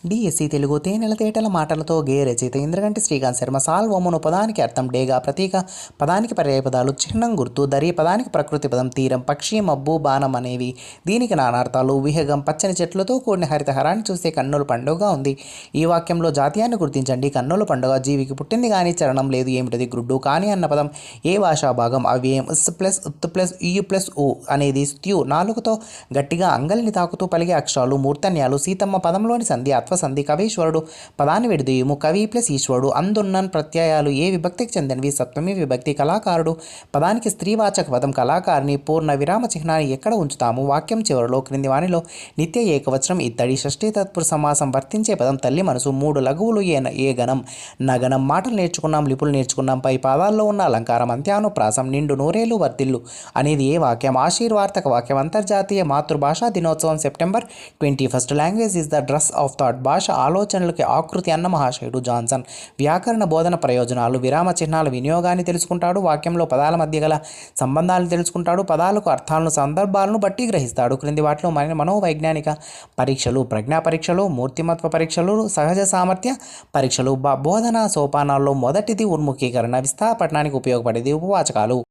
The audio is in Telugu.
డిఎస్సి తెలుగు తేనెల తేటల మాటలతో గేయ రచయిత ఇంద్రగంటి శ్రీకాంత్ శర్మ సాల్వోమును పదానికి అర్థం డేగా ప్రతీక పదానికి పర్యాయపదాలు చిహ్నం గుర్తు దరి పదానికి ప్రకృతి పదం తీరం పక్షి మబ్బు బాణం అనేవి దీనికి నానార్థాలు విహగం పచ్చని చెట్లతో కూడిన హరితహారాన్ని చూస్తే కన్నుల పండుగగా ఉంది. ఈ వాక్యంలో జాతీయాన్ని గుర్తించండి. కన్నుల పండుగ జీవికి పుట్టింది కానీ చరణం లేదు. ఏమిటది? గుడ్డు. కాని అన్న పదం ఏ భాషా భాగం? అవ్యయం. ఇస్ ప్లస్ ఉత్ ప్లస్ ఇయు ప్లస్ ఉ అనేది స్థ్యూ. నాలుగుతో గట్టిగా అంగలిని తాకుతూ పలిగే అక్షరాలు మూర్ధన్యాలు. సీతమ్మ పదంలోని సంధి అత్వసంధి. కవీశ్వరుడు పదాన్ని విడదీయము. కవి ప్లస్ ఈశ్వరుడు. అందున్నన్ ప్రత్యయాలు ఏ విభక్తికి చెందినవి? సప్తమి విభక్తి. కళాకారుడు పదానికి స్త్రీవాచక పదం. కళాకారిని పూర్ణ విరామ చిహ్నాన్ని ఎక్కడ ఉంచుతాము? వాక్యం చివరిలో క్రింది వానిలో నిత్య ఏకవచనం ఇత్తడి. షష్ఠీ తత్పురుష సమాసం వర్తించే పదం తల్లి మనసు. మూడు లఘువులు ఏ గణం నగనం. మాటలు నేర్చుకున్నాం, లిపులు నేర్చుకున్నాం. పై పాదాల్లో ఉన్న అలంకారం అంత్యానుప్రాసం. నిండు నూరేలు వర్తిల్లు అనేది ఏ వాక్యం? ఆశీర్వార్తక వాక్యం. అంతర్జాతీయ మాతృభాషా దినోత్సవం September 21. Language is the dress of thought. భాష ఆలోచనలకి ఆకృతి అన్న మహాశయుడు జాన్సన్. వ్యాకరణ బోధన ప్రయోజనాలు. విరామ చిహ్నాల వినియోగాన్ని తెలుసుకుంటాడు. వాక్యంలో పదాల మధ్య గల సంబంధాలను తెలుసుకుంటాడు. పదాలకు అర్థాలను సందర్భాలను బట్టి గ్రహిస్తాడు. క్రింది వాటిలో మనోవైజ్ఞానిక పరీక్షలు, ప్రజ్ఞా పరీక్షలు, మూర్తిమత్వ పరీక్షలు, సహజ సామర్థ్య పరీక్షలు. బోధనా సోపానాల్లో మొదటిది ఉన్ముఖీకరణ. విస్థాపనానికి ఉపయోగపడేది ఉపవాచకాలు.